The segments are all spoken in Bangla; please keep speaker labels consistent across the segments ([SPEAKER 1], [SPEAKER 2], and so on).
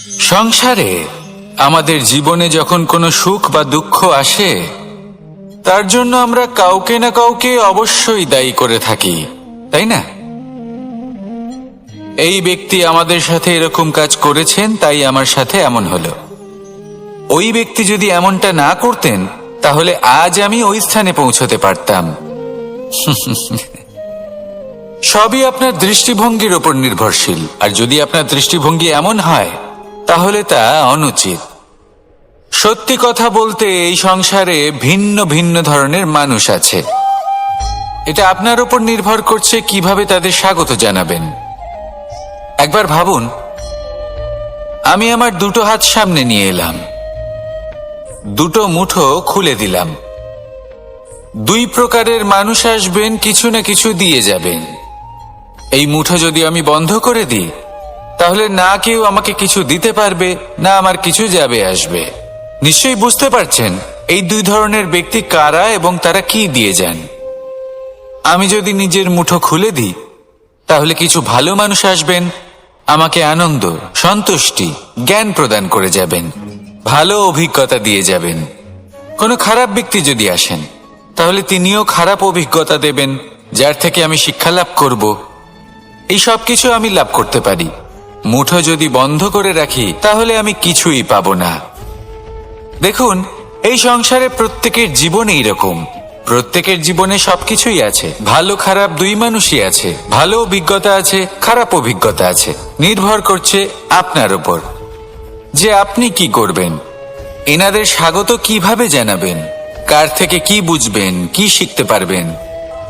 [SPEAKER 1] সংসারে আমাদের জীবনে যখন কোনো সুখ বা দুঃখ আসে, তার জন্য আমরা কাউকে না কাউকে অবশ্যই দায়ী করে থাকি, তাই না? এই ব্যক্তি আমাদের সাথে এরকম কাজ করেছেন, তাই আমার সাথে এমন হলো। ওই ব্যক্তি যদি এমনটা না করতেন, তাহলে আজ আমি ওই স্থানে পৌঁছতে পারতাম। সবই আপনার দৃষ্টিভঙ্গির উপর নির্ভরশীল, আর যদি আপনার দৃষ্টিভঙ্গি এমন হয়, তাহলে তা অনুচিত। সত্যি কথা বলতে, এই সংসারে ভিন্ন ভিন্ন ধরনের মানুষ আছে। এটা আপনার উপর নির্ভর করছে কিভাবে তাদের স্বাগত জানাবেন। একবার ভাবুন, আমি আমার দুটো হাত সামনে নিয়ে এলাম, দুটো মুঠো খুলে দিলাম। দুই প্রকারের মানুষ আসবেন, কিছু না কিছু দিয়ে যাবেন। এই মুঠো যদি আমি বন্ধ করে দিই, তাহলে না কেউ আমাকে কিছু দিতে পারবে, না আমার কিছু যাবে আসবে। নিশ্চয়ই বুঝতে পারছেন এই দুই ধরনের ব্যক্তি কারা এবং তারা কি দিয়ে যান। আমি যদি নিজের মুঠো খুলে দিই, তাহলে কিছু ভালো মানুষ আসবেন, আমাকে আনন্দ, সন্তুষ্টি, জ্ঞান প্রদান করে যাবেন, ভালো অভিজ্ঞতা দিয়ে যাবেন। কোনো খারাপ ব্যক্তি যদি আসেন, তাহলে তিনিও খারাপ অভিজ্ঞতা দেবেন, যার থেকে আমি শিক্ষা লাভ করব। এই সব কিছু আমি লাভ করতে পারি। মুঠো যদি বন্ধ করে রাখি, তাহলে আমি কিছুই পাবো না। দেখুন, এই সংসারে প্রত্যেকের জীবন এইরকম। প্রত্যেকের জীবনে সবকিছুই আছে, ভালো খারাপ দুই মানুষই আছে। ভালো অভিজ্ঞতা আছে, খারাপ অভিজ্ঞতা আছে। নির্ভর করছে আপনার উপর যে আপনি কি করবেন। এনাদের স্বাগত কিভাবে জানাবেন, কার থেকে কি বুঝবেন, কি শিখতে পারবেন,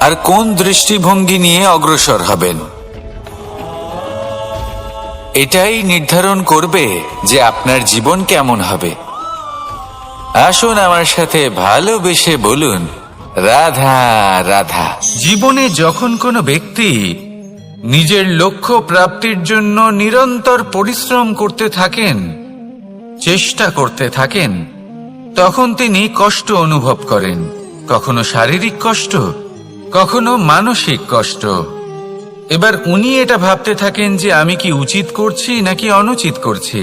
[SPEAKER 1] আর কোন দৃষ্টিভঙ্গি নিয়ে অগ্রসর হবেন। এটাই নির্ধারণ করবে যে আপনার জীবন কেমন হবে। আসুন আমার সাথে ভালোবেসে বলুন, রাধা রাধা। জীবনে যখন কোনো ব্যক্তি নিজের লক্ষ্য প্রাপ্তির জন্য নিরন্তর পরিশ্রম করতে থাকেন, চেষ্টা করতে থাকেন, তখন তিনি কষ্ট অনুভব করেন। কখনো শারীরিক কষ্ট, কখনো মানসিক কষ্ট। এবার উনি এটা ভাবতে থাকেন যে আমি কি উচিত করছি নাকি অনুচিত করছি।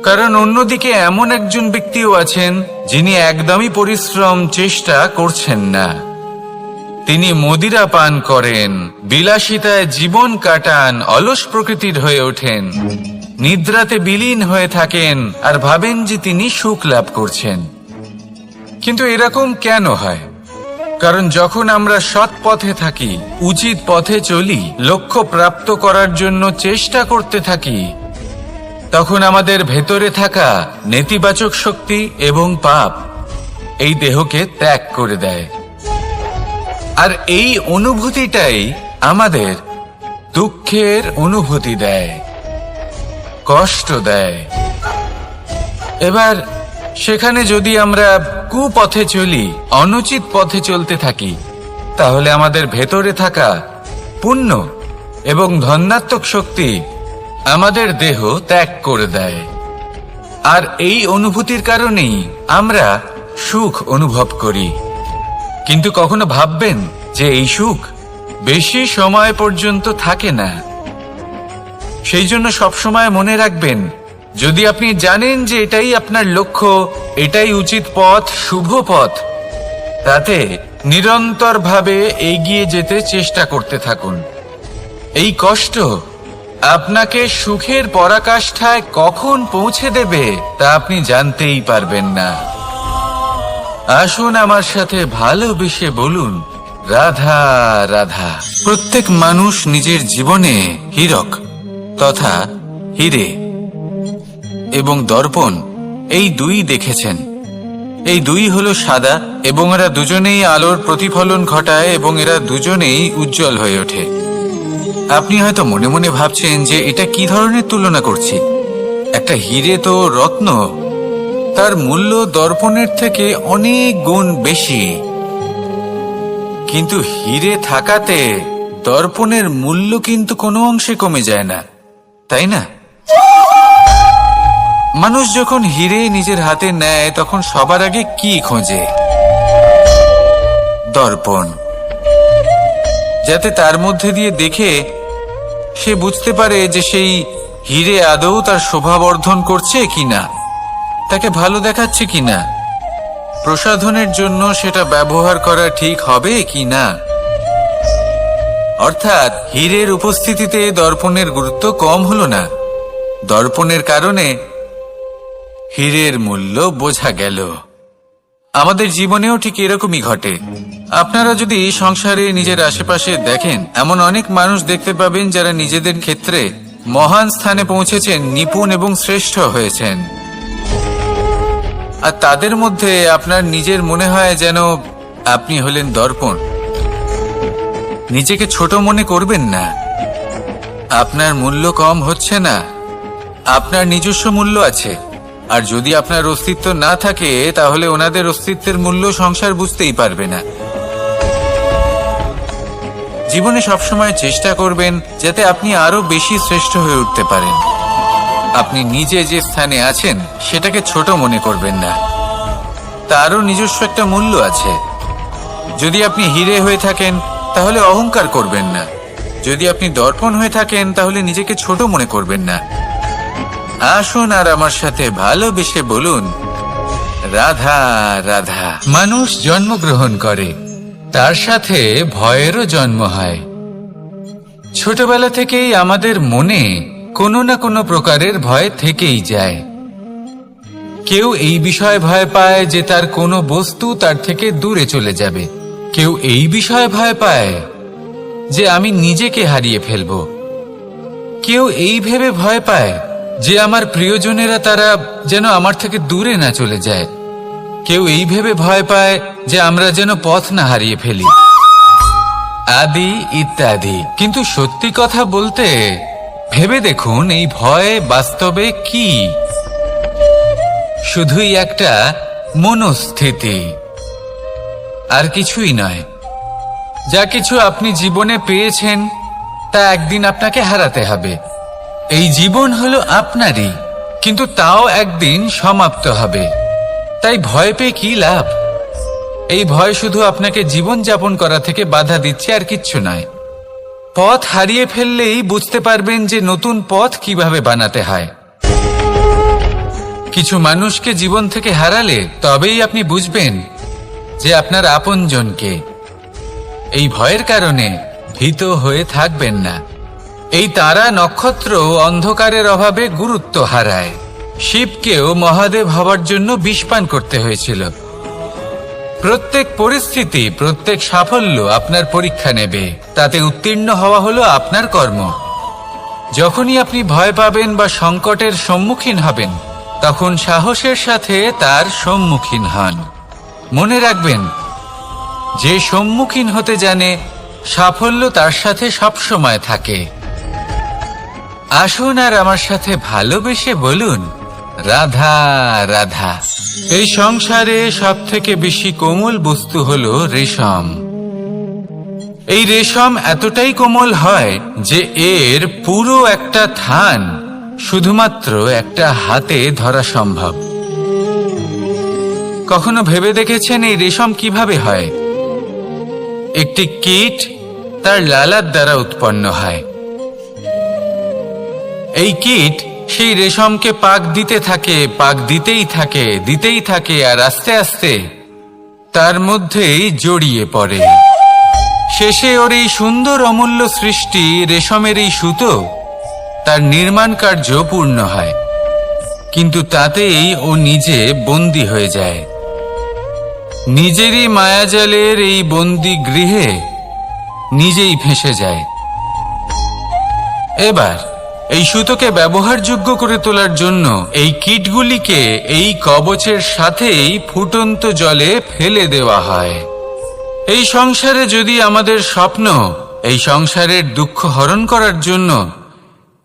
[SPEAKER 1] কারণ অন্যদিকে এমন একজন ব্যক্তিও আছেন যিনি একদমই পরিশ্রম চেষ্টা করছেন না। তিনি মদিরা পান করেন, বিলাসিতায় জীবন কাটান, অলস প্রকৃতির হয়ে ওঠেন, নিদ্রাতে বিলীন হয়ে থাকেন আর ভাবেন যে তিনি সুখ লাভ করছেন। কিন্তু এরকম কেন হয়? কারণ যখন আমরা সৎ পথে থাকি, উচিত পথে চলি, লক্ষ্য প্রাপ্ত করার জন্য চেষ্টা করতে থাকি, তখন আমাদের ভেতরে থাকা নেতিবাচক শক্তি এবং পাপ এই দেহকে ত্যাগ করে দেয়। আর এই অনুভূতিটাই আমাদের দুঃখের অনুভূতি দেয়, কষ্ট দেয়। এবার সেখানে যদি আমরা কুপথে চলি, অনুচিত পথে চলতে থাকি, তাহলে আমাদের ভেতরে থাকা পুণ্য এবং ধনাত্মক শক্তি আমাদের দেহ ত্যাগ করে দেয়। আর এই অনুভূতির কারণেই আমরা সুখ অনুভব করি। কিন্তু কখনো ভাববেন যে এই সুখ বেশি সময় পর্যন্ত থাকে না। সেই জন্য সবসময় মনে রাখবেন, যদি আপনি জানেন যে এটাই আপনার লক্ষ্য, এটাই উচিত পথ, শুভ পথ, তাতে নিরন্তরভাবে এগিয়ে যেতে চেষ্টা করতে থাকুন। এই কষ্ট আপনাকে সুখের পরাকাষ্ঠায় কখন পৌঁছে দেবে তা আপনি জানতেই পারবেন না। আসুন আমার সাথে ভালোবেসে বলুন, রাধা রাধা। প্রত্যেক মানুষ নিজের জীবনে হীরক তথা হীরে এবং দর্পণ এই দুই দেখেছেন। এই দুই হলো সাদা এবং এরা দুজনেই আলোর প্রতিফলন ঘটায় এবং এরা দুজনেই উজ্জ্বল হয়ে ওঠে। আপনি হয়তো মনে মনে ভাবছেন যে এটা কি ধরনের তুলনা করছি। একটা হীরে তো রত্ন, তার মূল্য দর্পণের থেকে অনেক গুণ বেশি। কিন্তু হীরে থাকাতে দর্পণের মূল্য কিন্তু কোনো অংশে কমে যায় না, তাই না? মানুষ যখন হীরে নিজের হাতে নেয়, তখন সবার আগে কি খোঁজে? দর্পণ, যাতে তার মধ্যে দিয়ে দেখে সে বুঝতে পারে যে সেই হিরে আদৌ তার শোভাবর্ধন করছে কিনা, তাকে ভালো দেখাচ্ছে কিনা, প্রসাধনের জন্য সেটা ব্যবহার করা ঠিক হবে কিনা। অর্থাৎ হীরের উপস্থিতিতে দর্পণের গুরুত্ব কম হলো না, দর্পণের কারণে হীরের মূল্য বোঝা গেল। আমাদের জীবনেও ঠিক এরকমই ঘটে। আপনারা যদি সংসারে নিজের আশেপাশে দেখেন, এমন অনেক মানুষ দেখতে পাবেন যারা নিজেদের ক্ষেত্রে মহান স্থানে পৌঁছেছেন, নিপুণ এবং শ্রেষ্ঠ হয়েছেন। আর তাদের মধ্যে আপনার নিজের মনে হয় যেন আপনি হলেন দর্পণ। নিজেকে ছোট মনে করবেন না। আপনার মূল্য কম হচ্ছে না, আপনার নিজস্ব মূল্য আছে। আর যদি আপনার অস্তিত্ব না থাকে, তাহলে ওনাদের অস্তিত্বের মূল্য সংসার বুঝতেই পারবে না। জীবনে সবসময় চেষ্টা করবেন যাতে আপনি আরো বেশি শ্রেষ্ঠ হয়ে উঠতে পারেন। আপনি নিজে যে স্থানে আছেন সেটাকে ছোট মনে করবেন না, তারও নিজস্ব একটা মূল্য আছে। যদি আপনি হিরে হয়ে থাকেন তাহলে অহংকার করবেন না, যদি আপনি দর্পণ হয়ে থাকেন তাহলে নিজেকে ছোট মনে করবেন না। আসুন আর আমার সাথে ভালোবেসে বলুন, রাধা রাধা। মানুষ জন্মগ্রহণ করে, তার সাথে ভয়েরও জন্ম হয়। ছোটবেলা থেকেই আমাদের মনে কোনো না কোনো প্রকারের ভয় থেকেই যায়। কেউ এই বিষয়ে ভয় পায় যে তার কোনো বস্তু তার থেকে দূরে চলে যাবে, কেউ এই বিষয়ে ভয় পায় যে আমি নিজেকে হারিয়ে ফেলব, কেউ এই ভেবে ভয় পায় যে আমার প্রিয়জনেরা তারা যেন আমার থেকে দূরে না চলে যায়, কেউ এই ভেবে ভয় পায় যে আমরা যেন পথ না হারিয়ে ফেলি, আদি ইত্যাদি। কিন্তু সত্যি কথা বলতে, ভেবে দেখুন এই ভয় বাস্তবে কি? শুধুই একটা মনস্থিতি, আর কিছুই নয়। যা কিছু আপনি জীবনে পেয়েছেন তা একদিন আপনাকে হারাতে হবে। এই জীবন হলো আপনারই, কিন্তু তাও একদিন সমাপ্ত হবে। তাই ভয় পেয়ে কি লাভ? এই ভয় শুধু আপনাকে জীবন যাপন করা থেকে বাধা দিচ্ছে, আর কিচ্ছু নয়। পথ হারিয়ে ফেললেই বুঝতে পারবেন যে নতুন পথ কিভাবে বানাতে হয়। কিছু মানুষকে জীবন থেকে হারালে তবেই আপনি বুঝবেন যে আপনার আপনজনকে। এই ভয়ের কারণে ভীত হয়ে থাকবেন না। এই তারা নক্ষত্র অন্ধকারের অভাবে গুরুত্ব হারায়। শিবকেও মহাদেব হবার জন্য বিষপান করতে হয়েছিল। প্রত্যেক পরিস্থিতি, প্রত্যেক সাফল্য আপনার পরীক্ষা নেবে, তাতে উত্তীর্ণ হওয়া হলো আপনার কর্ম। যখনই আপনি ভয় পাবেন বা সংকটের সম্মুখীন হবেন, তখন সাহসের সাথে তার সম্মুখীন হন। মনে রাখবেন, যে সম্মুখীন হতে জানে সাফল্য তার সাথে সবসময় থাকে। আসুন আর আমার সাথে ভালোবেসে বলুন, রাধা রাধা। এই সংসারে সব থেকে বেশি কোমল বস্তু হলো রেশম। এই রেশম এতটাই কোমল হয় যে এর পুরো একটা থান শুধুমাত্র একটা হাতে ধরা সম্ভব। কখনো ভেবে দেখেছেন এই রেশম কিভাবে হয়? একটি কীট তার লালার দ্বারা উৎপন্ন হয়। এই কীট সেই রেশমকে পাক দিতে থাকে, পাক দিতেই থাকে, আর আস্তে আস্তে তার মধ্যেই জড়িয়ে পড়ে। শেষে ওর এই সুন্দর অমূল্য সৃষ্টি রেশমের এই সুতো, তার নির্মাণ কার্য পূর্ণ হয়। কিন্তু তাতেই ও নিজে বন্দী হয়ে যায়। নিজেরই মায়াজালের এই বন্দী গৃহে নিজেই ফেঁসে যায়। এবার এই সুতোকে ব্যবহারযোগ্য করে তোলার জন্য এই কীটগুলিকে এই কবচের সাথেই ফুটন্ত জলে ফেলে দেওয়া হয়। এই সংসারে যদি আমাদের স্বপ্ন এই সংসারের দুঃখ হরণ করার জন্য,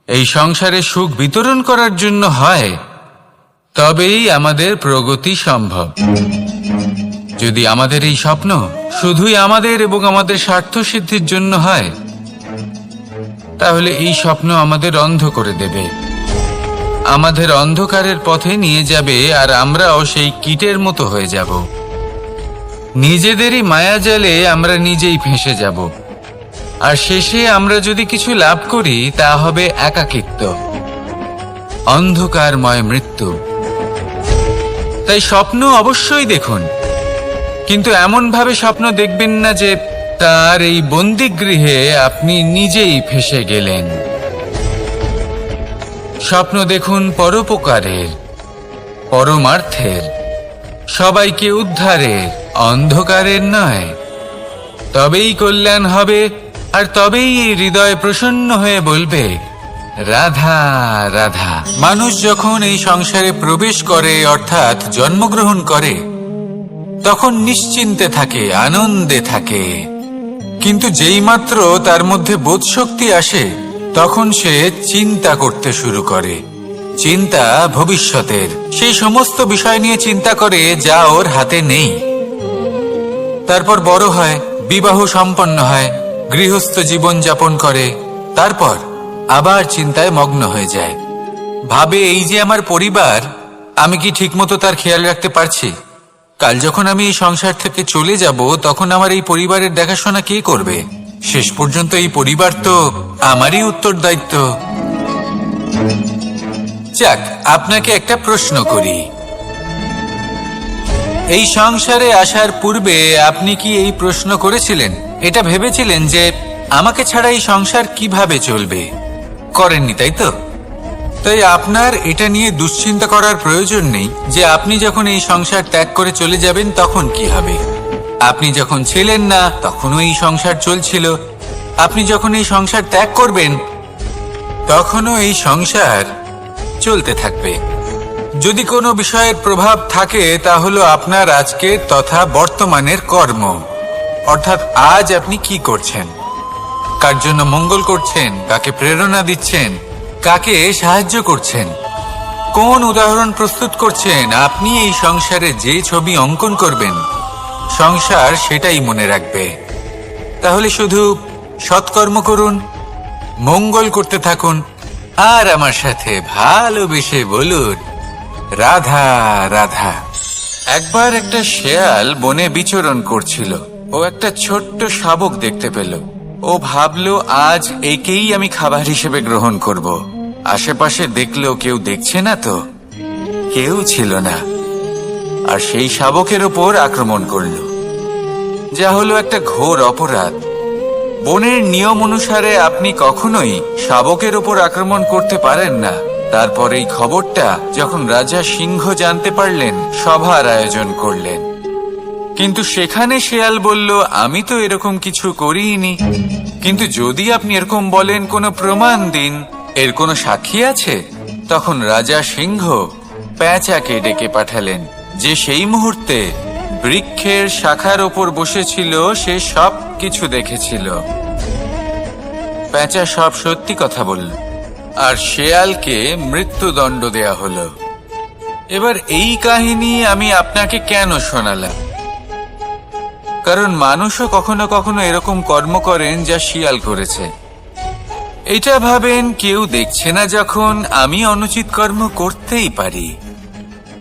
[SPEAKER 1] এই সংসারে সুখ বিতরণ করার জন্য হয়, তবেই আমাদের প্রগতি সম্ভব। যদি আমাদের এই স্বপ্ন শুধুই আমাদের এবং আমাদের স্বার্থ সিদ্ধির জন্য হয়, তাহলে এই স্বপ্ন আমাদের অন্ধ করে দেবে, আমাদের অন্ধকারের পথে নিয়ে যাবে, আর আমরাও সেই কীটের মতো হয়ে যাব। নিজেদেরই মায়াজালে আমরা নিজেই ফেঁসে যাব, আর শেষে আমরা যদি কিছু লাভ করি তা হবে একাকিত্ব। অন্ধকারময় মৃত্যু। তাই স্বপ্ন অবশ্যই দেখুন, কিন্তু এমন ভাবে স্বপ্ন দেখবেন না যে তার এই বন্দিগৃহে আপনি নিজেই ফেঁসে গেলেন। স্বপ্ন দেখুন পরোপকারের, পরমার্থের, সবাইকে উদ্ধারের, অন্ধকারের নয়। তবেই কল্যাণ হবে, আর তবেই এই হৃদয় প্রসন্ন হয়ে বলবে রাধা রাধা। মানুষ যখন এই সংসারে প্রবেশ করে, অর্থাৎ জন্মগ্রহণ করে, তখন নিশ্চিন্তে থাকে, আনন্দে থাকে। কিন্তু যেইমাত্র তার মধ্যে বোধশক্তি আসে, তখন সে চিন্তা করতে শুরু করে। চিন্তা ভবিষ্যতের, সেই সমস্ত বিষয় নিয়ে চিন্তা করে যা ওর হাতে নেই। তারপর বড় হয়, বিবাহ সম্পন্ন হয়, গৃহস্থ জীবন যাপন করে, তারপর আবার চিন্তায় মগ্ন হয়ে যায়। ভাবে এই যে আমার পরিবার, আমি কি ঠিকমতো তার খেয়াল রাখতে পারছি? কাল যখন আমি এই সংসার থেকে চলে যাব, তখন আমার এই পরিবারের দেখাশোনা কে করবে? শেষ পর্যন্ত এই পরিবার তো আমারই উত্তরদায়িত্ব। যাক, আপনাকে একটা প্রশ্ন করি। এই সংসারে আসার পূর্বে আপনি কি এই প্রশ্ন করেছিলেন, এটা ভেবেছিলেন যে আমাকে ছাড়া এই সংসার কিভাবে চলবে? করেননি, তাই তো? তাই আপনার এটা নিয়ে দুশ্চিন্তা করার প্রয়োজন নেই যে আপনি যখন এই সংসার ত্যাগ করে চলে যাবেন তখন কি হবে। আপনি যখন ছিলেন না তখনও এই সংসার চলছিল, আপনি যখন এই সংসার ত্যাগ করবেন তখনও এই সংসার চলতে থাকবে। যদি কোনো বিষয়ের প্রভাব থাকে, তা হলো আপনার আজকের তথা বর্তমানের কর্ম, অর্থাৎ আজ আপনি কি করছেন, কার জন্য মঙ্গল করছেন, কাকে প্রেরণা দিচ্ছেন, কাকে সাহায্য করছেন, কোন উদাহরণ প্রস্তুত করছেন। আপনি এই সংসারে যে ছবি অঙ্কন করবেন, সংসার সেটাই মনে রাখবে। তাহলে শুধু সৎকর্ম করুন, মঙ্গল করতে থাকুন, আর আমার সাথে ভালোবেসে বলুন রাধা রাধা। একবার একটা শেয়াল বনে বিচরণ করছিল। ও একটা ছোট্ট শাবক দেখতে পেল। ও ভাবলো আজ একেই আমি খাবার হিসেবে গ্রহণ করব। আশেপাশে দেখলো কেউ দেখছে না তো, কেউ ছিল না, আর সেই শাবকের ওপর আক্রমণ করলো, যা হলো একটা ঘোর অপরাধ। বনের নিয়ম অনুসারে আপনি কখনোই শাবকের ওপর আক্রমণ করতে পারেন না। তারপর এই খবরটা যখন রাজা সিংহ জানতে পারলেন, সভার আয়োজন করলেন। কিন্তু সেখানে শেয়াল বলল, আমি তো এরকম কিছু করিনি। কিন্তু যদি আপনি এরকম বলেন, কোনো প্রমাণ দিন, এর কোনো সাক্ষী আছে? তখন রাজা সিংহ পেঁচাকে ডেকে পাঠালেন, যে সেই মুহূর্তে বৃক্ষের শাখার ওপর বসেছিল। সে সব কিছু দেখেছিল। পেঁচা সব সত্যি কথা বলল, আর শেয়ালকে মৃত্যুদণ্ড দেয়া হলো। এবার এই কাহিনী আমি আপনাকে কেন শোনালাম? কারণ মানুষও কখনো কখনো এরকম কর্ম করেন যা শিয়াল করেছে। এটা ভাবেন কেউ দেখছে না যখন, আমি অনুচিত কর্ম করতেই পারি।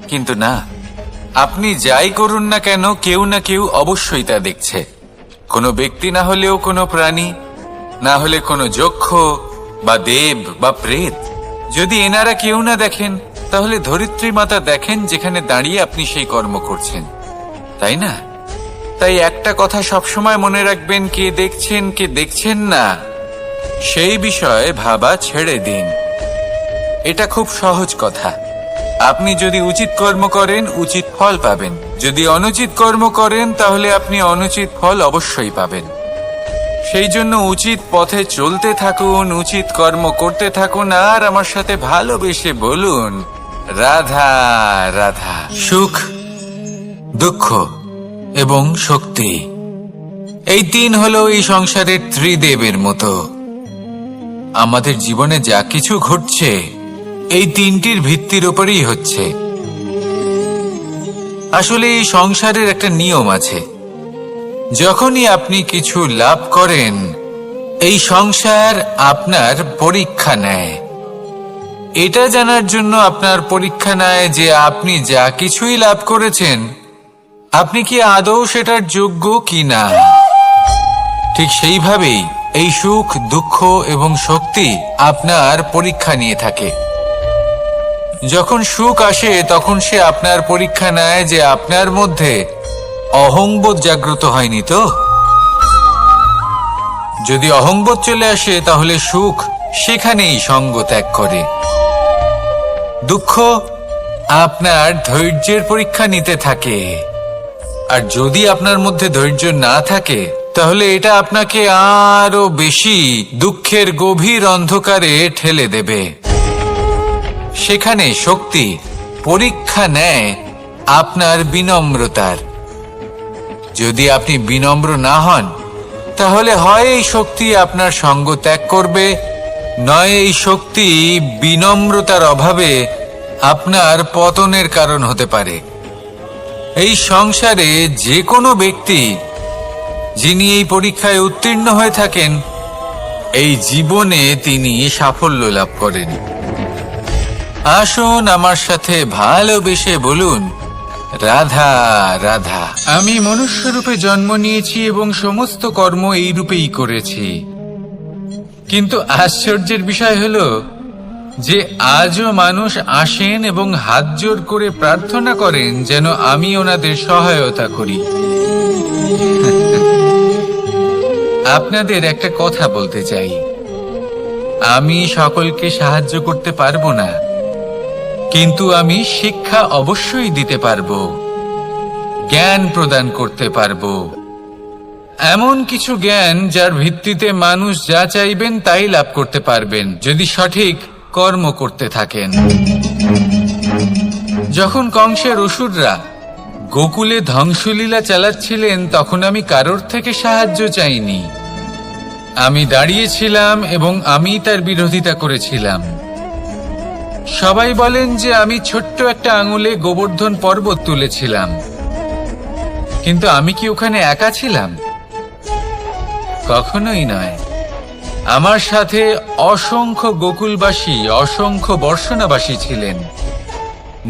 [SPEAKER 1] কিন্তু না, আপনি যাই করুন না কেন, কেউ না কেউ অবশ্যই তা দেখছে। কোনো ব্যক্তি না হলেও কোনো প্রাণী, না হলে কোনো যক্ষ বা দেব বা প্রেত। যদি এনারা কেউ না দেখেন, তাহলে ধরিত্রী মাতা দেখেন, যেখানে দাঁড়িয়ে আপনি সেই কর্ম করছেন, তাই না? তাই একটা কথা সবসময় মনে রাখবেন, কে দেখছেন কে দেখছেন না সেই বিষয়ে ভাবা ছেড়ে দিন। এটা খুব সহজ কথা। আপনি যদি উচিত কর্ম করেন, উচিত ফল পাবেন। যদি অনুচিত কর্ম করেন, তাহলে আপনি অনুচিত ফল অবশ্যই পাবেন। সেই জন্য উচিত পথে চলতে থাকুন, উচিত কর্ম করতে থাকুন, আর আমার সাথে ভালোবেসে বলুন রাধা রাধা। সুখ, দুঃখ এবং শক্তি, এই তিন হলো এই সংসারের ত্রিদেবের মতো। আমাদের জীবনে যা কিছু ঘটছে এই তিনটির ভিত্তির উপরেই হচ্ছে। আসলে এই সংসারের একটা নিয়ম আছে, যখনই আপনি কিছু লাভ করেন, এই সংসার আপনার পরীক্ষা নেয়। এটা জানার জন্য আপনার পরীক্ষা নেয় যে আপনি যা কিছুই লাভ করেছেন, আপনি কি আদৌ সেটার যোগ্য কি না। ঠিক সেইভাবেই এই সুখ, দুঃখ এবং শক্তি আপনার পরীক্ষা নিয়ে থাকে। যখন সুখ আসে তখন সে আপনার পরীক্ষা নেয় যে আপনার মধ্যে অহংবোধ জাগ্রত হয়নি তো। যদি অহংবোধ চলে আসে তাহলে সুখ সেখানেই সঙ্গ ত্যাগ করে। দুঃখ আপনার ধৈর্যের পরীক্ষা নিতে থাকে, আর যদি আপনার মধ্যে ধৈর্য না থাকে তাহলে এটা আপনাকে আরো বেশি দুঃখের গভীর অন্ধকারে ঠেলে দেবে। সেখানে শক্তি পরীক্ষা নেয় আপনার বিনম্রতার। যদি আপনি বিনম্র না হন তাহলে হয় এই শক্তি আপনার সঙ্গ ত্যাগ করবে, নয় এই শক্তি বিনম্রতার অভাবে আপনার পতনের কারণ হতে পারে। এই সংসারে যে কোনো ব্যক্তি যিনি এই পরীক্ষায় উত্তীর্ণ হয়ে থাকেন, এই জীবনে তিনি সাফল্য লাভ করেন। আসুন আমার সাথে ভালোবেসে বলুন, রাধা রাধা। আমি মনুষ্য রূপে জন্ম নিয়েছি এবং সমস্ত কর্ম এই রূপেই করেছি, কিন্তু আশ্চর্যের বিষয় হলো যে আজও মানুষ আসেন এবং হাত জোর করে প্রার্থনা করেন যেন আমি ওনাদের সহায়তা করি। আপনাদের একটা কথা বলতে চাই, আমি সকলকে সাহায্য করতে পারবো না, কিন্তু আমি শিক্ষা অবশ্যই দিতে পারবো, জ্ঞান প্রদান করতে পারবো। এমন কিছু জ্ঞান যার ভিত্তিতে মানুষ যা চাইবেন তাই লাভ করতে পারবেন যদি সঠিক কর্ম করতে থাকেন। যখন কংসের অসুররা গোকুলে ধ্বংসলীলা চালাচ্ছিলেন তখন আমি কারোর থেকে সাহায্য চাইনি। আমি দাঁড়িয়েছিলাম এবং আমি তার বিরোধিতা করেছিলাম। সবাই বলেন যে আমি ছোট্ট একটা আঙুলে গোবর্ধন পর্বত তুলেছিলাম, কিন্তু আমি কি ওখানে একা ছিলাম? কখনোই নয়। আমার সাথে অসংখ্য গোকুলবাসী, অসংখ্য বর্ষণাবাসী ছিলেন,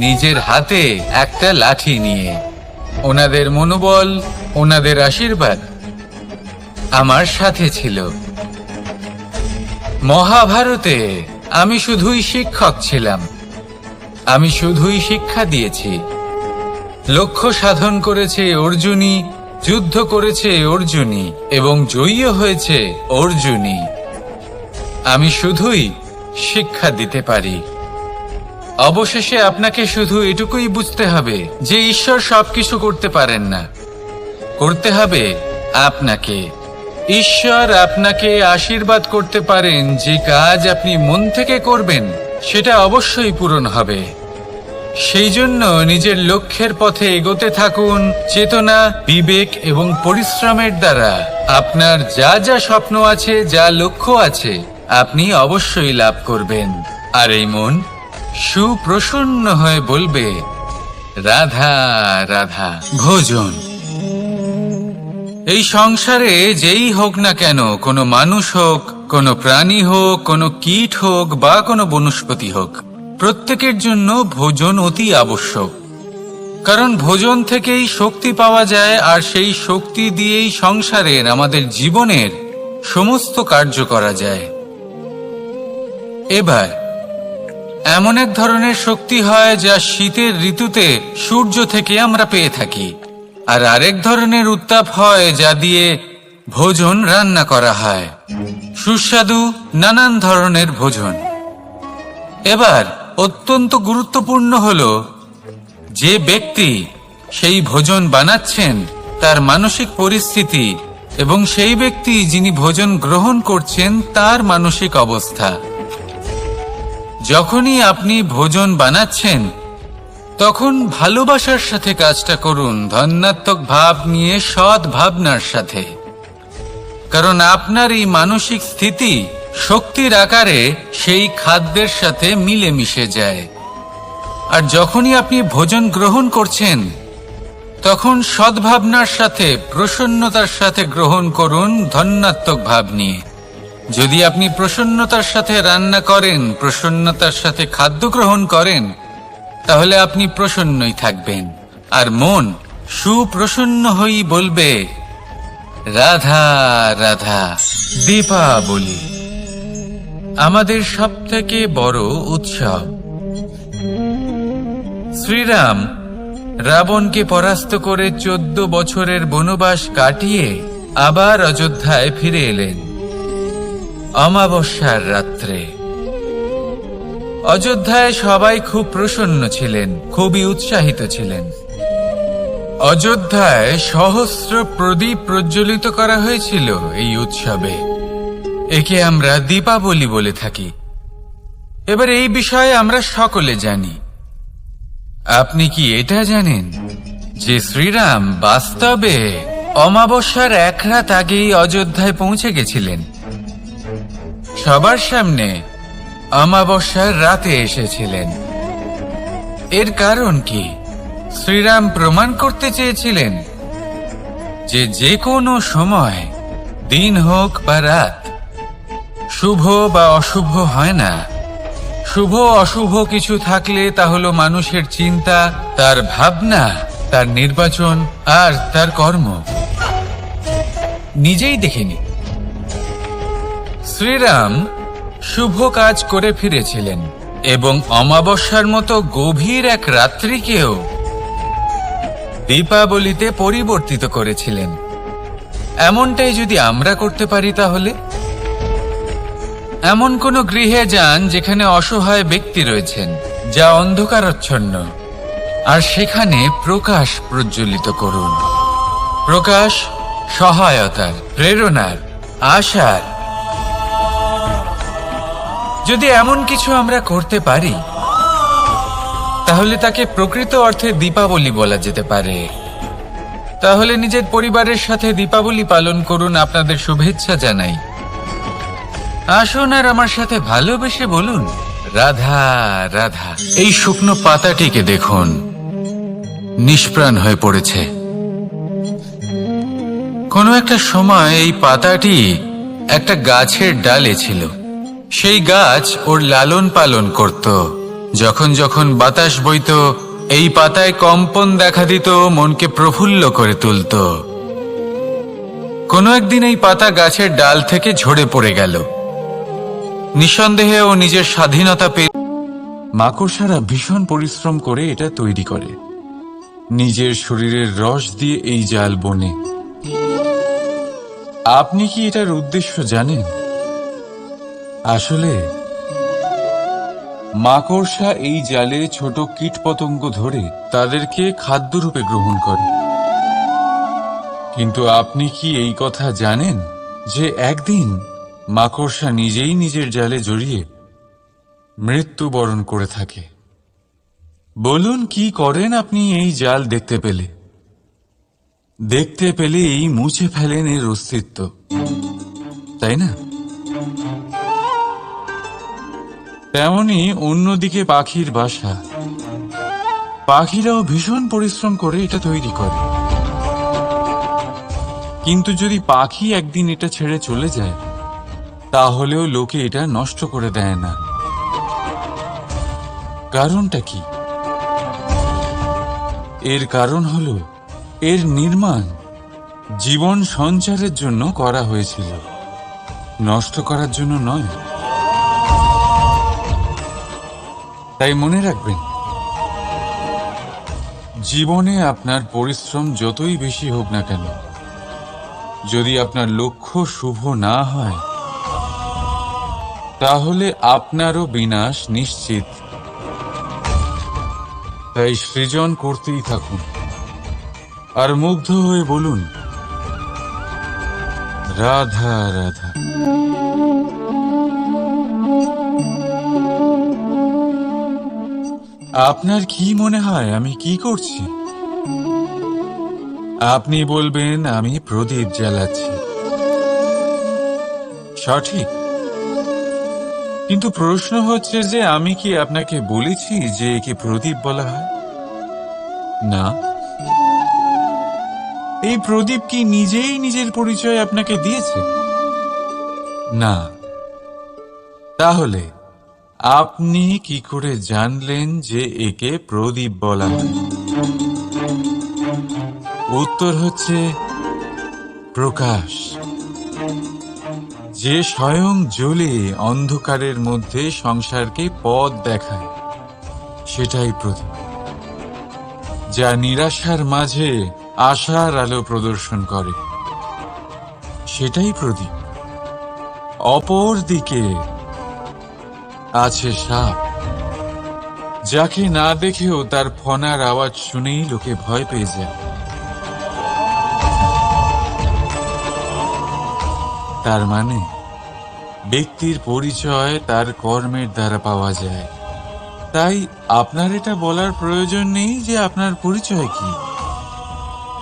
[SPEAKER 1] নিজের হাতে একটা লাঠি নিয়ে। ওনাদের মনোবল, ওনাদের আশীর্বাদ আমার সাথে ছিল। মহাভারতে আমি শুধুই শিক্ষক ছিলাম, আমি শুধুই শিক্ষা দিয়েছি। লক্ষ্য সাধন করেছে অর্জুনই, যুদ্ধ করেছে অর্জুনই এবং জয়ী হয়েছে অর্জুনই। আমি শুধুই শিক্ষা দিতে পারি। অবশেষে আপনাকে শুধু এটুকুই বুঝতে হবে যে ঈশ্বর সবকিছু করতে পারেন না, করতে হবে আপনাকে। ঈশ্বর আপনাকে আশীর্বাদ করতে পারেন যে কাজ আপনি মন থেকে করবেন সেটা অবশ্যই পূরণ হবে। সেই জন্য নিজের লক্ষ্যের পথে এগোতে থাকুন। চেতনা, বিবেক এবং পরিশ্রমের দ্বারা আপনার যা যা স্বপ্ন আছে, যা লক্ষ্য আছে, আপনি অবশ্যই লাভ করবেন। আর এই মন সুপ্রসন্ন হয়ে বলবে, রাধা রাধা। ভোজন। এই সংসারে যেই হোক না কেন, কোনো মানুষ হোক, কোনো প্রাণী হোক, কোনো কীট হোক বা কোনো বনস্পতি হোক, প্রত্যেকের জন্য ভোজন অতি আবশ্যক। কারণ ভোজন থেকেই শক্তি পাওয়া যায়, আর সেই শক্তি দিয়েই সংসারের, আমাদের জীবনের সমস্ত কার্য করা যায়। এবার এমন এক ধরনের শক্তি হয় যা শীতের ঋতুতে সূর্য থেকে আমরা পেয়ে থাকি, আর আরেক ধরনের উত্তাপ হয় যা দিয়ে ভোজন রান্না করা হয়, সুস্বাদু নানান ধরনের ভোজন। এবার অত্যন্ত গুরুত্বপূর্ণ হলো যে ব্যক্তি সেই ভোজন বানাচ্ছেন তার মানসিক পরিস্থিতি এবং সেই ব্যক্তি যিনি ভোজন গ্রহণ করছেন তার মানসিক অবস্থা। যখনই আপনি ভোজন বানাচ্ছেন তখন ভালোবাসার সাথে কাজটা করুন, ধন্যাত্মক ভাব নিয়ে, সৎ ভাবনার সাথে। কারণ আপনার এই মানসিক স্থিতি শক্তির আকারে সেই খাদ্যের সাথে মিলে মিশে যায়। আর যখনই আপনি ভোজন গ্রহণ করছেন তখন সদ্ভাবনার সাথে, প্রসন্নতার সাথে গ্রহণ করুন, ধন্যাত্মক ভাব নিয়ে। যদি আপনি প্রসন্নতার সাথে রান্না করেন, প্রসন্নতার সাথে খাদ্য গ্রহণ করেন, তাহলে আপনি প্রসন্নই থাকবেন। আর মন সুপ্রসন্ন হয়েই বলবে, রাধা রাধা। দীপাবলি আমাদের সবথেকে বড় উৎসব। শ্রীরাম রাবণকে পরাস্ত করে 14 বছরের বনবাস কাটিয়ে আবার অযোধ্যায় ফিরে এলেন অমাবস্যার রাত্রে। অযোধ্যায় সবাই খুব প্রসন্ন ছিলেন, খুবই উৎসাহিত ছিলেন। অযোধ্যায় সহস্র প্রদীপ প্রজ্বলিত করা হয়েছিল এই উৎসবে। একে আমরা দীপাবলি বলে থাকি। এবার এই বিষয়ে আমরা সকলে জানি। আপনি কি এটা জানেন যে শ্রীরাম বাস্তবে অমাবস্যার এক রাত আগেই অযোধ্যায় পৌঁছে গেছিলেন? সবার সামনে অমাবস্যার রাতে এসেছিলেন। এর কারণ কি? শ্রীরাম প্রমাণ করতে চেয়েছিলেন যে যে কোনো সময়, দিন হোক বা রাত, শুভ বা অশুভ হয় না। শুভ অশুভ কিছু থাকলে তা হলো মানুষের চিন্তা, তার ভাবনা, তার নির্বাচন আর তার কর্ম। নিজেই দেখিনি। শ্রীরাম শুভ কাজ করে ফিরেছিলেন এবং অমাবস্যার মতো গভীর এক রাত্রিকেও দীপাবলিতে পরিবর্তিত করেছিলেন। এমনটাই যদি আমরা করতে পারি, তাহলে এমন কোন গৃহে যান যেখানে অসহায় ব্যক্তি রয়েছেন, যা অন্ধকারাচ্ছন্ন, আর সেখানে প্রকাশ প্রজ্বলিত করুন। প্রকাশ সহায়তার, প্রেরণার, আশার। যদি এমন কিছু আমরা করতে পারি, তাহলে তাকে প্রকৃত অর্থে দীপাবলি বলা যেতে পারে। তাহলে নিজের পরিবারের সাথে দীপাবলি পালন করুন। আপনাদের শুভেচ্ছা জানাই। আসুন আর আমার সাথে ভালোবেসে বলুন, রাধা রাধা। এই শুকনো পাতাটিকে দেখুন, নিষ্প্রাণ হয়ে পড়েছে। কোনো একটা সময় এই পাতাটি একটা গাছের ডালে ছিল। সেই গাছ ওর লালন পালন করত। যখন যখন বাতাস বইত, এই পাতায় কম্পন দেখা দিত, মনকে প্রফুল্ল করে তুলত। কোনো একদিন এই পাতা গাছের ডাল থেকে ঝরে পড়ে গেল। নিঃসন্দেহে ও নিজের স্বাধীনতা পেয়ে। মাকড়সারা ভীষণ পরিশ্রম করে এটা তৈরি করে। নিজের শরীরের রস দিয়ে এই জাল বনে। আপনি কি এটার উদ্দেশ্য জানেন? আসলে মাকড়সা এই জালে ছোট কীটপতঙ্গ ধরে তাদেরকে খাদ্যরূপে গ্রহণ করে। কিন্তু আপনি কি এই কথা জানেন যে একদিন মাকড়সা নিজেই নিজের জালে জড়িয়ে মৃত্যুবরণ করে থাকে? বলুন, কি করেন আপনি এই জাল দেখতে পেলে? দেখতে পেলেই মুছে ফেলেন এর অস্তিত্ব, তাই না? তেমনি অন্যদিকে পাখির বাসা। পাখিরাও ভীষণ পরিশ্রম করে এটা তৈরি করে। কিন্তু যদি পাখি একদিন এটা ছেড়ে চলে যায়, তাহলেও লোকে এটা নষ্ট করে দেয় না। কারণটা কি? এর কারণ হলো এর নির্মাণ জীবন সঞ্চারের জন্য করা হয়েছিল, নষ্ট করার জন্য নয়। তাই মনে রাখবেন, জীবনে আপনার পরিশ্রম যতই বেশি হোক না কেন, যদি আপনার লক্ষ্য শুভ না হয়, তাহলে আপনারও বিনাশ নিশ্চিত। তাই সৃজন করতেই থাকুন আর মুগ্ধ হয়ে বলুন, রাধা রাধা। আপনার কি মনে হয় আমি কি করছি? আপনি বলবেন আমি প্রদীপ জ্বালাচ্ছি। সঠিক। কিন্তু প্রশ্ন হচ্ছে যে আমি কি আপনাকে বলেছি যে একে প্রদীপ বলা হয়? না। এই প্রদীপ কি নিজেই নিজের পরিচয় আপনাকে দিয়েছে? না। তাহলে আপনি কি করে জানলেন যে একে প্রদীপ বলা হয়? উত্তর হচ্ছে প্রকাশ, যে স্বয়ং জ্বলে অন্ধকারের মধ্যে সংসারকে পথ দেখায়, সেটাই প্রদীপ। যা নিরাশার মাঝে আশার আলো প্রদর্শন করে, সেটাই প্রদীপ। অপর দিকে আছে সাপ, যাকে না দেখেও তার ফনার আওয়াজ শুনেই লোকে ভয় পেয়ে যায়। তার মানে ব্যক্তির পরিচয় তার কর্মের দ্বারা পাওয়া যায়। তাই আপনার এটা বলার প্রয়োজন নেই যে আপনার পরিচয় কি।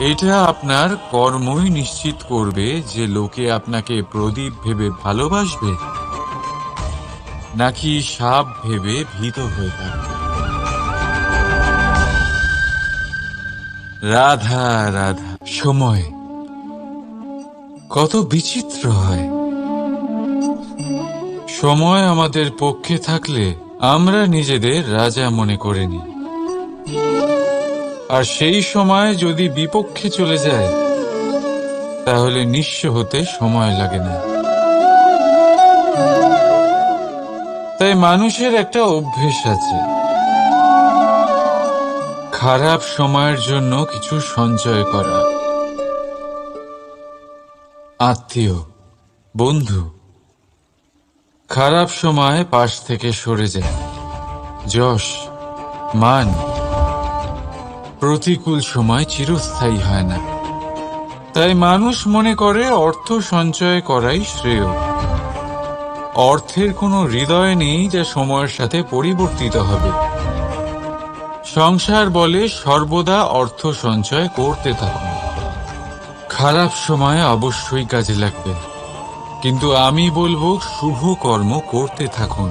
[SPEAKER 1] এটা আপনার কর্মই নিশ্চিত করবে যে লোকে আপনাকে প্রদীপ ভেবে ভালোবাসবে নাকি সাপ ভেবে ভীত হয়ে থাকবে। রাধা রাধা। সময় কত বিচিত্র হয়। সময় আমাদের পক্ষে থাকলে আমরা নিজেদের রাজা মনে করে নিই, আর সেই সময় যদি বিপক্ষে চলে যায় তাহলে নিঃস্ব হতে সময় লাগে না। তাই মানুষের একটা অভ্যেস আছে, খারাপ সময়ের জন্য কিছু সঞ্চয় করা। আত্মীয়, বন্ধু খারাপ সময় পাশ থেকে সরে যায়। যশ, মান প্রতিকূল সময় চিরস্থায়ী হয় না। তাই মানুষ মনে করে অর্থ সঞ্চয় করাই শ্রেয়। অর্থের কোনো হৃদয় নেই যা সময়ের সাথে পরিবর্তিত হবে। সংসার বলে সর্বদা অর্থ সঞ্চয় করতে থাকুন। খারাপ সময় অবশ্যই কাজে লাগবে, কিন্তু আমি বলবো শুভ কর্ম করতে থাকুন,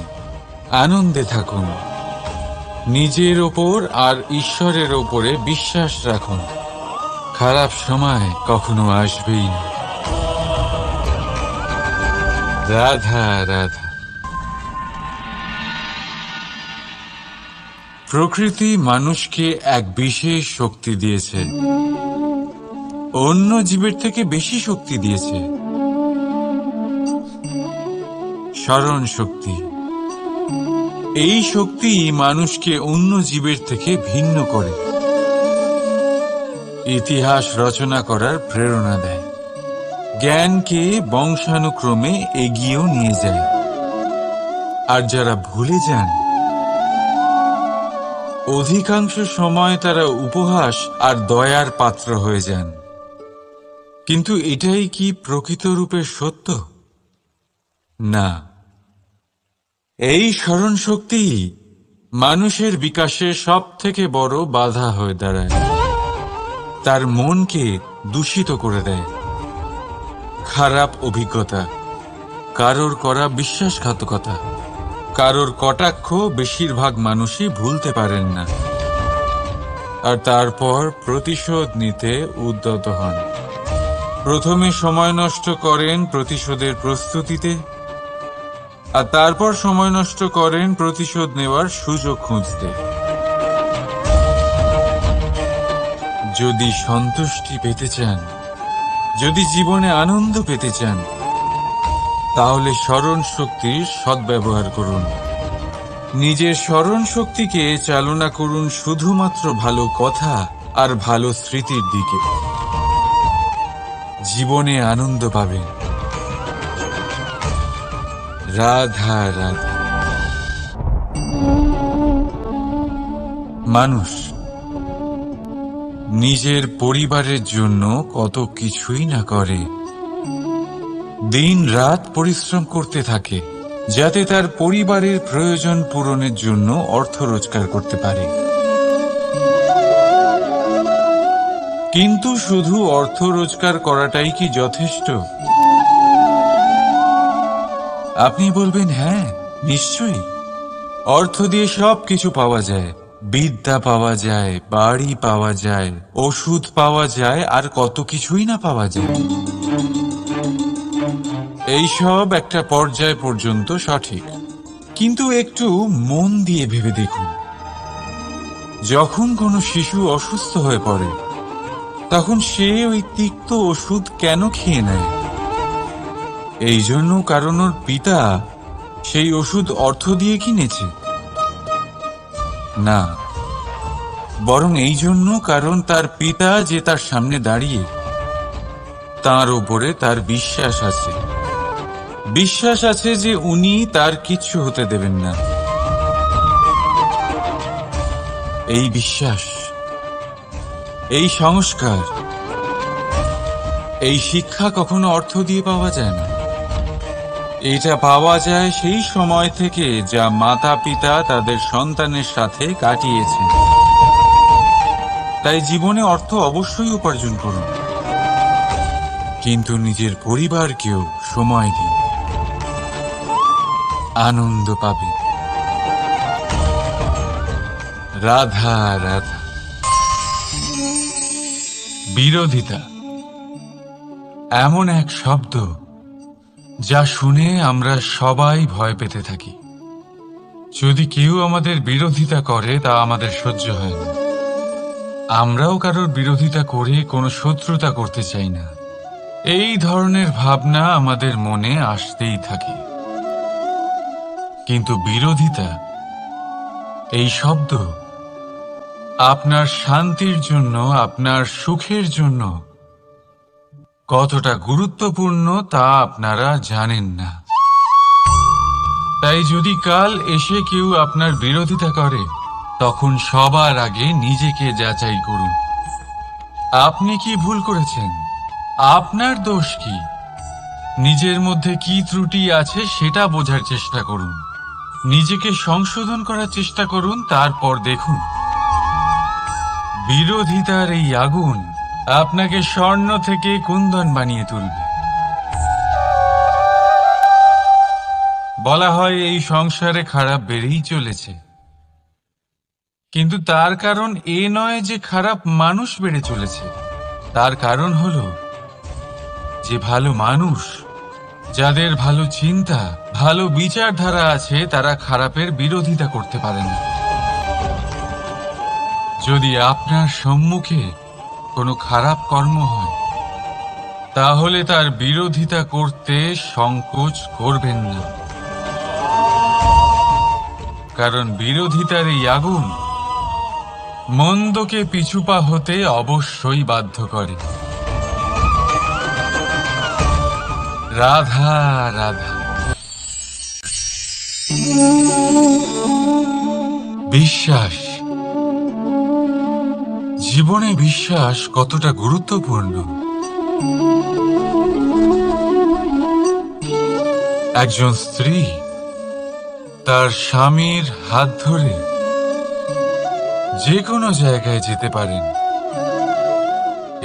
[SPEAKER 1] আনন্দে থাকুন, নিজের ওপর আর ঈশ্বরের ওপরে বিশ্বাস রাখুন। খারাপ সময় কখনো আসবেই না। রাধা রাধা। প্রকৃতি মানুষকে এক বিশেষ শক্তি দিয়েছে, অন্য জীবের থেকে বেশি শক্তি দিয়েছে। স্মরণ শক্তি। এই শক্তি মানুষকে অন্য জীবের থেকে ভিন্ন করে, ইতিহাস রচনা করার প্রেরণা দেয়, জ্ঞানকে বংশানুক্রমে এগিয়েও নিয়ে যায়। আর যারা ভুলে যান, অধিকাংশ সময় তারা উপহাস আর দয়ার পাত্র হয়ে যান। কিন্তু এটাই কি প্রকৃত রূপে সত্য? না। এই স্মরণ শক্তি মানুষের বিকাশে সব থেকে বড় বাধা হয়ে দাঁড়ায়। তার মনকে দূষিত করে দেয়। খারাপ অভিজ্ঞতা, কারোর করা বিশ্বাসঘাতকতা, কারোর কটাক্ষ বেশিরভাগ মানুষই ভুলতে পারেন না, আর তারপর প্রতিশোধ নিতে উদ্যত হন। প্রথমে সময় নষ্ট করেন প্রতিশোধের প্রস্তুতিতে, আর তারপর সময় নষ্ট করেন প্রতিশোধ নেওয়ার সুযোগ খুঁজতে। যদি সন্তুষ্টি পেতে চান, যদি জীবনে আনন্দ পেতে চান, তাহলে স্মরণ শক্তির সদ্ব্যবহার করুন। নিজের স্মরণ শক্তিকে চালনা করুন শুধুমাত্র ভালো কথা আর ভালো স্মৃতির দিকে। জীবনে আনন্দ পাবেন। রাধা রাধা। মানুষ নিজের পরিবারের জন্য কত কিছুই না করে, দিন রাত পরিশ্রম করতে থাকে যাতে তার পরিবারের প্রয়োজন পূরণের জন্য অর্থ রোজগার করতে পারে। কিন্তু শুধু অর্থ রোজগার করাটাই কি যথেষ্ট? আপনি বলবেন, হ্যাঁ নিশ্চয়ই, অর্থ দিয়ে সব কিছু পাওয়া যায়। বিদ্যা পাওয়া যায়, বাড়ি পাওয়া যায়, ওষুধ পাওয়া যায়, আর কত কিছুই না পাওয়া যায়। এইসব একটা পর্যায় পর্যন্ত সঠিক, কিন্তু একটু মন দিয়ে ভেবে দেখুন, যখন কোনো শিশু অসুস্থ হয়ে পড়ে তখন সে ওই তিক্ত ওষুধ কেন খেয়ে নেয়? এই জন্য কারণ ওর পিতা সেই ওষুধ অর্থ দিয়ে কিনেছে? না,
[SPEAKER 2] বরং এই জন্য কারণ তার পিতা যে তার সামনে দাঁড়িয়ে, তার উপরে তার বিশ্বাস আছে। বিশ্বাস আছে যে উনি তার কিচ্ছু হতে দেবেন না। এই বিশ্বাস, এই সংস্কার, এই শিক্ষা কখনো অর্থ দিয়ে পাওয়া যায় না। এটা পাওয়া যায় সেই সময় থেকে যা মাতা পিতা তাদের সন্তানের সাথে কাটিয়েছেন। তাই জীবনে অর্থ অবশ্যই উপার্জন করুন, কিন্তু নিজের পরিবারকেও সময় দিন, আনন্দ পাবে। রাধা রাধা। বিরোধিতা এমন এক শব্দ যা শুনে আমরা সবাই ভয় পেতে থাকি। যদি কেউ আমাদের বিরোধিতা করে তা আমাদের সহ্য হয় না। আমরাও কারোর বিরোধিতা করে কোনো শত্রুতা করতে চাই না। এই ধরনের ভাবনা আমাদের মনে আসতেই থাকে। কিন্তু বিরোধিতা, এই শব্দ আপনার শান্তির জন্য, আপনার সুখের জন্য কতটা গুরুত্বপূর্ণ তা আপনারা জানেন না। তাই যদি কাল এসে কেউ আপনার বিরোধিতা করে, তখন সবার আগে নিজেকে যাচাই করুন। আপনি কি ভুল করেছেন? আপনার দোষ কি? নিজের মধ্যে কি ত্রুটি আছে সেটা বোঝার চেষ্টা করুন। নিজেকে সংশোধন করার চেষ্টা করুন, তারপর দেখুন বিরোধিতার এই আগুন আপনাকে স্বর্ণ থেকে কুন্দন বানিয়ে তুলবে। বলা হয় এই সংসারে খারাপ বেড়েই চলেছে, কিন্তু তার কারণ এ নয় যে খারাপ মানুষ বেড়ে চলেছে। তার কারণ হলো যে ভালো মানুষ, যাদের ভালো চিন্তা, ভালো বিচারধারা আছে, তারা খারাপের বিরোধিতা করতে পারে না। যদি আপনার সম্মুখে কোনো খারাপ কর্ম হয়, তাহলে তার বিরোধিতা করতে সংকোচ করবেন না, কারণ বিরোধিতার এই আগুন মন্দকে পিছুপা হতে অবশ্যই বাধ্য করে। রাধা রাধা। বিশ্বাস, জীবনে বিশ্বাস কতটা গুরুত্বপূর্ণ। একজন স্ত্রী তার স্বামীর হাত ধরে যে কোনো জায়গায় যেতে পারেন,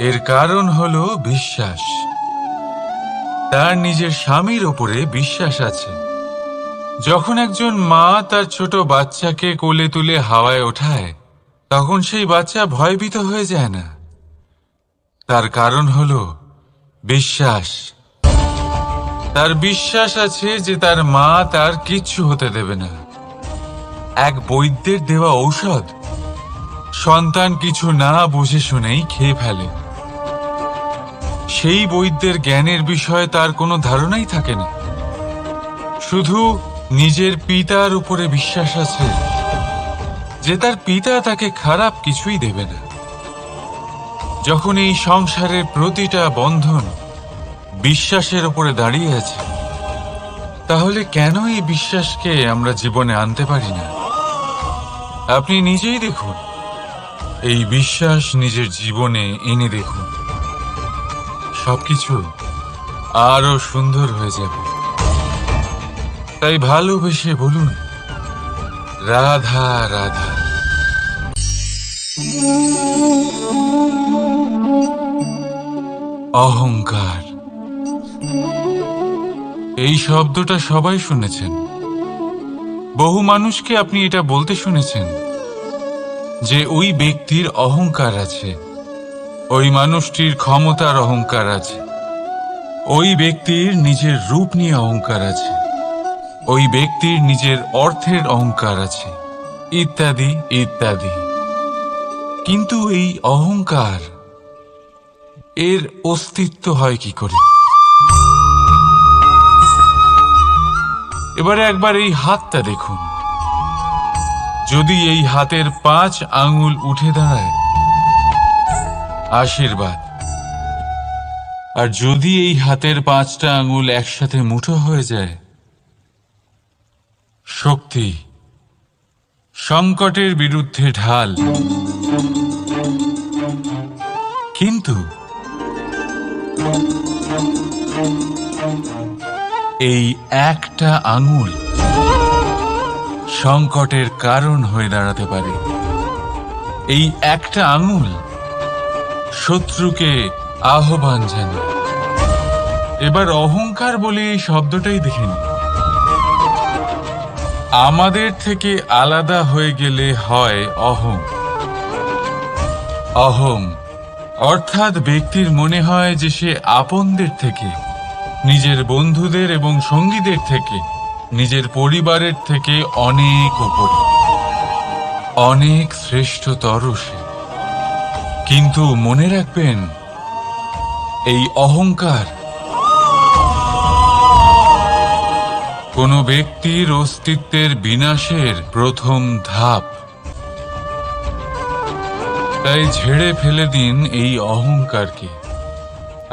[SPEAKER 2] এর কারণ হলো বিশ্বাস। তার নিজের স্বামীর ওপরে বিশ্বাস আছে। যখন একজন মা তার ছোট বাচ্চাকে কোলে তুলে হাওয়ায় ওঠায়, তখন সেই বাচ্চা ভয়ভীত হয়ে যায় না। তার কারণ হলো বিশ্বাস। তার বিশ্বাস আছে যে তার মা তার কিচ্ছু হতে দেবে না। এক বৈদ্যের দেওয়া ঔষধ সন্তান কিছু না বুঝে শুনেই খেয়ে ফেলে। সেই বৈদ্যের জ্ঞানের বিষয়ে তার কোনো ধারণাই থাকে না, শুধু নিজের পিতার উপরে বিশ্বাস আছে যে তার পিতা তাকে খারাপ কিছুই দেবে না। যখন এই সংসারের প্রতিটা বন্ধন বিশ্বাসের উপরে দাঁড়িয়ে আছে, তাহলে কেন এই বিশ্বাসকে আমরা জীবনে আনতে পারি না? আপনি নিজেই দেখুন, এই বিশ্বাস নিজের জীবনে এনে দেখুন, সবকিছু আরো সুন্দর হয়ে যাবে। তাই ভালোবেসে বলুন রাধা রাধা। অহংকার, এই শব্দটা সবাই শুনেছেন। বহু মানুষকে আপনি এটা বলতে শুনেছেন যে ওই ব্যক্তির অহংকার আছে, ওই মানুষটির ক্ষমতার অহংকার আছে, ওই ব্যক্তির নিজের রূপ নিয়ে অহংকার আছে, ওই ব্যক্তির নিজের অর্থের অহংকার আছে, ইত্যাদি ইত্যাদি। কিন্তু এই অহংকার, এর অস্তিত্ব হয় কি করে? এবারে একবার এই হাতটা দেখুন। যদি এই হাতের 5 আঙুল উঠে দাঁড়ায়, আশীর্বাদ। আর যদি এই হাতের 5টা আঙুল একসাথে মুঠো হয়ে যায়, শক্তি, সংকটের বিরুদ্ধে ঢাল। কিন্তু এই একটা আঙুল সংকটের কারণ হয়ে দাঁড়াতে পারে। এই একটা আঙুল শত্রুকে আহ্বান জানায়। এবার অহংকার বলে এই শব্দটাই দেখে নিন। আমাদের থেকে আলাদা হয়ে গেলে হয় অহং। অহং অর্থাৎ ব্যক্তির মনে হয় যে সে আপনদের থেকে, নিজের বন্ধুদের এবং সঙ্গীদের থেকে, নিজের পরিবারের থেকে অনেক উপরে, অনেক শ্রেষ্ঠতর সে। কিন্তু মনে রাখবেন, এই অহংকার কোনো ব্যক্তির অস্তিত্বের বিনাশের প্রথম ধাপ। তাই ঝেড়ে ফেলে দিন এই অহংকারকে,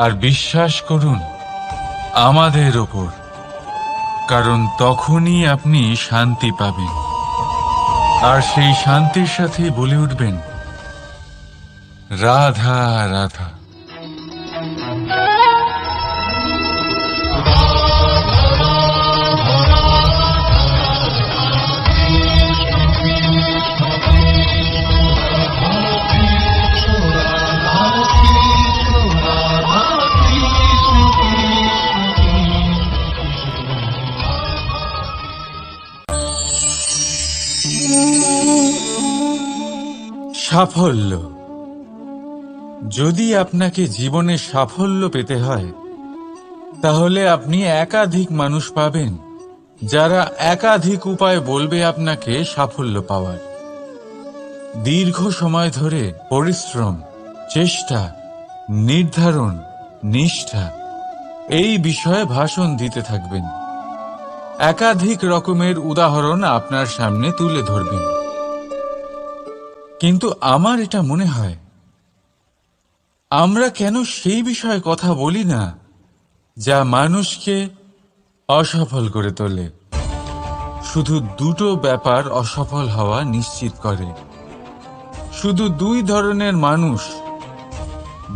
[SPEAKER 2] আর বিশ্বাস করুন আমাদের ওপর, কারণ তখনই আপনি শান্তি পাবেন। আর সেই শান্তির সাথে বলে উঠবেন, রাধা রাধা। সাফল্য। যদি আপনাকে জীবনে সাফল্য পেতে হয়, তাহলে আপনি একাধিক মানুষ পাবেন যারা একাধিক উপায় বলবে আপনাকে সাফল্য পাওয়ার। দীর্ঘ সময় ধরে পরিশ্রম, চেষ্টা, নির্ধারণ, নিষ্ঠা এই বিষয়ে ভাষণ দিতে থাকবেন। একাধিক রকমের উদাহরণ আপনার সামনে তুলে ধরবেন। কিন্তু আমার এটা মনে হয়, আমরা কেন সেই বিষয়ে কথা বলি না যা মানুষকে অসফল করে তোলে? শুধু দুটো ব্যাপার অসফল হওয়া নিশ্চিত করে। শুধু 2 ধরনের মানুষ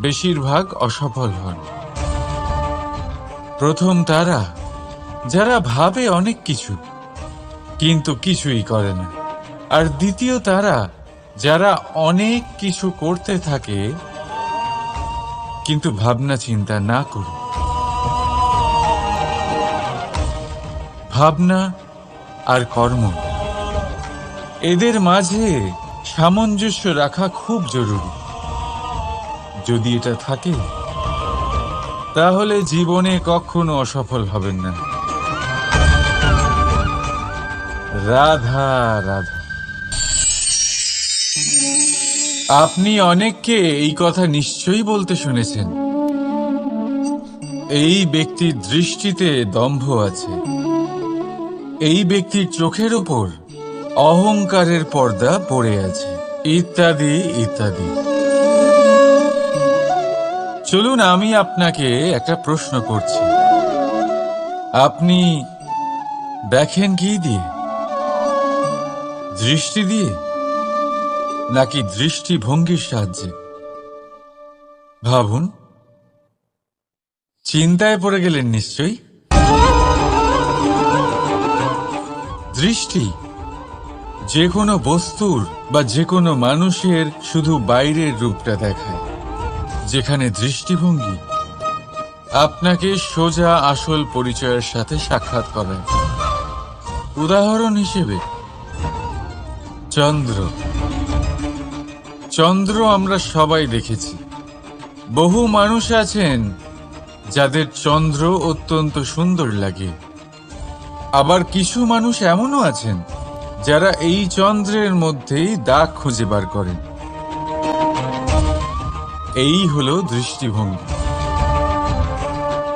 [SPEAKER 2] বেশিরভাগ অসফল হন। প্রথম তারা যারা ভাবে অনেক কিছু কিন্তু কিছুই করে না। আর দ্বিতীয় তারা যারা অনেক কিছু করতে থাকে কিন্তু ভাবনা চিন্তা না করে। ভাবনা আর কর্ম, এদের মাঝে সামঞ্জস্য রাখা খুব জরুরি। যদি এটা থাকে, তাহলে জীবনে কখনো অসফল হবেন না। রাধা রাধা। আপনি অনেককে এই কথা নিশ্চয়ই বলতে শুনেছেন, এই ব্যক্তির দৃষ্টিতে দম্ভ আছে, এই ব্যক্তির চোখের ওপর অহংকারের পর্দা পড়ে আছে, ইত্যাদি ইত্যাদি। চলুন আমি আপনাকে একটা প্রশ্ন করছি। আপনি দেখেন কি দিয়ে? দৃষ্টি দিয়ে নাকি দৃষ্টিভঙ্গির সাহায্যে? ভাবুন। চিন্তায় পড়ে গেলেন নিশ্চয়ই। দৃষ্টি যে কোনো বস্তুর বা যে কোনো মানুষের শুধু বাইরের রূপটা দেখায়, যেখানে দৃষ্টিভঙ্গি আপনাকে সোজা আসল পরিচয়ের সাথে সাক্ষাৎ করায়। উদাহরণ হিসেবে চন্দ্র। চন্দ্র আমরা সবাই দেখেছি। বহু মানুষ আছেন যাদের চন্দ্র অত্যন্ত সুন্দর লাগে। আবার কিছু মানুষ এমনও আছেন যারা এই চন্দ্রের মধ্যেই দাগ খুঁজে বার করেন। এই হলো দৃষ্টিভঙ্গি।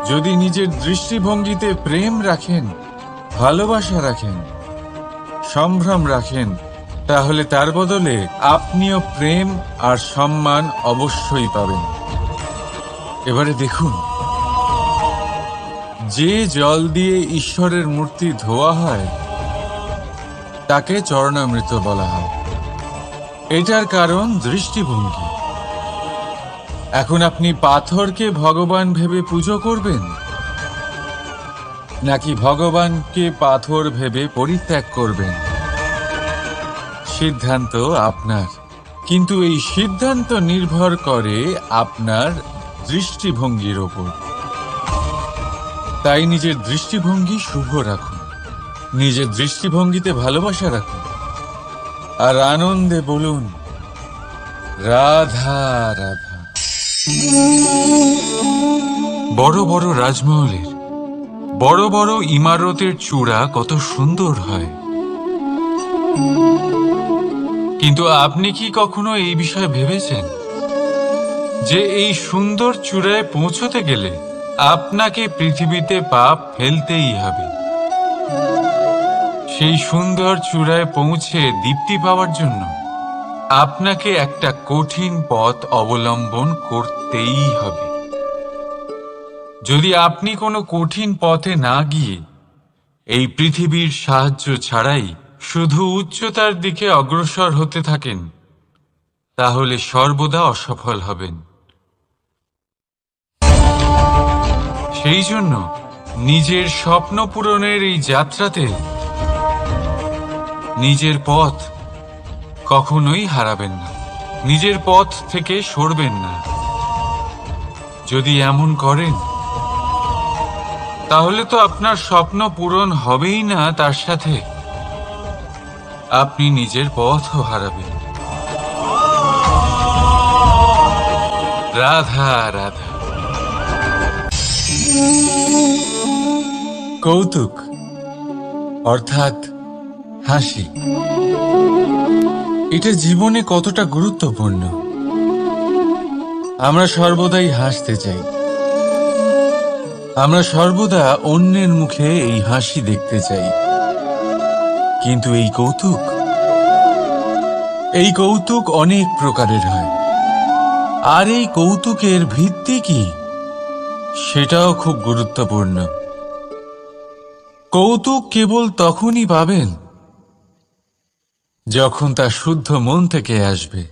[SPEAKER 2] যদি নিজের দৃষ্টিভঙ্গিতে প্রেম রাখেন, ভালোবাসা রাখেন, সম্ভ্রম রাখেন, তাহলে তার বদলে আপনিও প্রেম আর সম্মান অবশ্যই পাবেন। এবারে দেখুন, যে জল দিয়ে ঈশ্বরের মূর্তি ধোয়া হয় তাকে চরণামৃত বলা হয়। এটার কারণ দৃষ্টিভঙ্গি। এখন আপনি পাথরকে ভগবান ভেবে পুজো করবেন, নাকি ভগবানকে পাথর ভেবে পরিত্যাগ করবেন? সিদ্ধান্ত আপনার, কিন্তু এই সিদ্ধান্ত নির্ভর করে আপনার দৃষ্টিভঙ্গির ওপর। তাই নিজের দৃষ্টিভঙ্গি শুভ রাখুন, নিজের দৃষ্টিভঙ্গিতে ভালোবাসা রাখুন, আর আনন্দে বলুন রাধা রাধা। বড় বড় রাজমহলের বড় বড় ইমারতের চূড়া কত সুন্দর হয়, কিন্তু আপনি কি কখনো এই বিষয়ে ভেবেছেন যে এই সুন্দর চূড়ায় পৌঁছতে গেলে আপনাকে পৃথিবীতে পা ফেলতেই হবে? সেই সুন্দর চূড়ায় পৌঁছে দীপ্তি পাওয়ার জন্য আপনাকে একটা কঠিন পথ অবলম্বন করতেই হবে। যদি আপনি কোনো কঠিন পথে না গিয়ে এই পৃথিবীর সাহায্য ছাড়াই শুধু উচ্চতার দিকে অগ্রসর হতে থাকেন, তাহলে সর্বদা অসফল হবেন। সেই জন্য নিজের স্বপ্ন পূরণের এই যাত্রাতে নিজের পথ কখনোই হারাবেন না, নিজের পথ থেকে সরবেন না। যদি এমন করেন তাহলে তো আপনার স্বপ্ন পূরণ হবেই না, তার সাথে আপনি নিজের পথও হারাবেন। রাধা রাধা। কৌতুক অর্থাৎ হাসি, এটা জীবনে কতটা গুরুত্বপূর্ণ। আমরা সর্বদাই হাসতে চাই, আমরা সর্বদা অন্যের মুখে এই হাসি দেখতে চাই। কিন্তু এই কৌতুক অনেক প্রকারের হয়, আর এই কৌতুকের ভিত্তি কি সেটাও খুব গুরুত্বপূর্ণ। কৌতুক কেবল তখনই পাবেন যখন তা শুদ্ধ মন থেকে আসবে।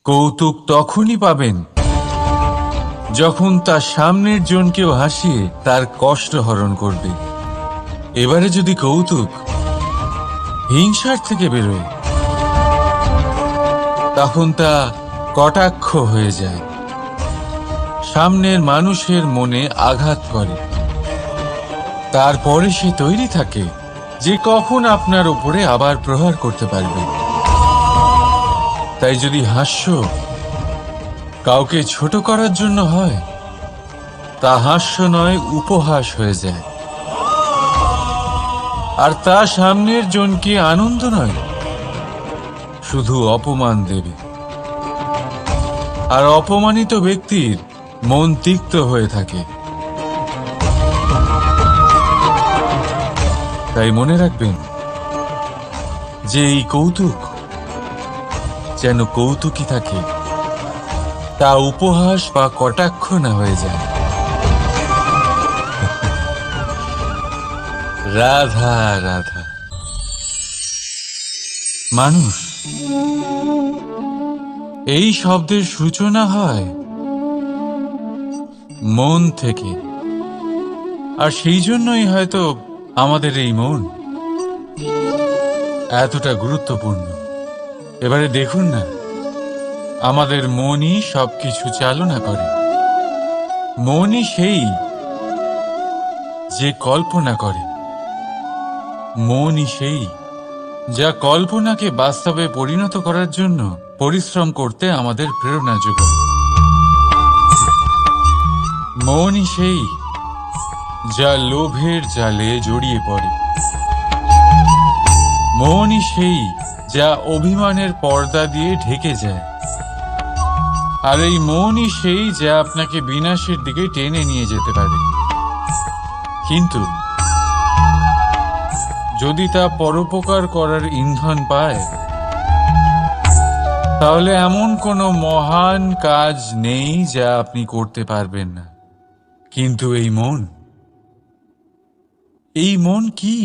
[SPEAKER 2] কৌতুক তখনই পাবেন যখন তার সামনের জনকেও হাসিয়ে তার কষ্ট হরণ করবে। এবারে যদি কৌতুক হিংসার থেকে বেরোয়, তখন তা কটাক্ষ হয়ে যায়, সামনের মানুষের মনে আঘাত করে। তারপরে সে তৈরি থাকে যে কখন আপনার উপরে আবার প্রহার করতে পারবে। তাই যদি হাস্য কাউকে ছোট করার জন্য হয়, তা হাস্য নয়, উপহাস হয়ে যায়। আর তা সামনের জনকে আনন্দ নয়, শুধু অপমান দেবে। আর অপমানিত ব্যক্তির মন তিক্ত হয়ে থাকে। তাই মনে রাখবেন যে এই কৌতুক যেন কৌতুকই থাকে, তা উপহাস বা কটাক্ষ না হয়ে যায়। রাধা রাধা। মানুষ এই শব্দের সূচনা হয় মন থেকে, আর সেই জন্যই হয়তো আমাদের এই মন এতটা গুরুত্বপূর্ণ। এবারে দেখুন না, আমাদের মনই সবকিছু চালনা করে। মনই সেই যে কল্পনা করে, মনই সেই যা কল্পনাকে বাস্তবে পরিণত করার জন্য পরিশ্রম করতে আমাদের প্রেরণা যোগায়। মনই সেই যা লোভের জালে জড়িয়ে পড়ে। মনই সেই যা অভিমানের পর্দা দিয়ে ঢেকে যায়। আর এই মনই সেই যা আপনাকে বিনাশের দিকে টেনে নিয়ে যেতে পারে। কিন্তু যদি তা পরোপকার করার ইন্ধন পায়, তাহলে এমন কোনো মহান কাজ নেই যা আপনি করতে পারবেন না। কিন্তু এই মন কি?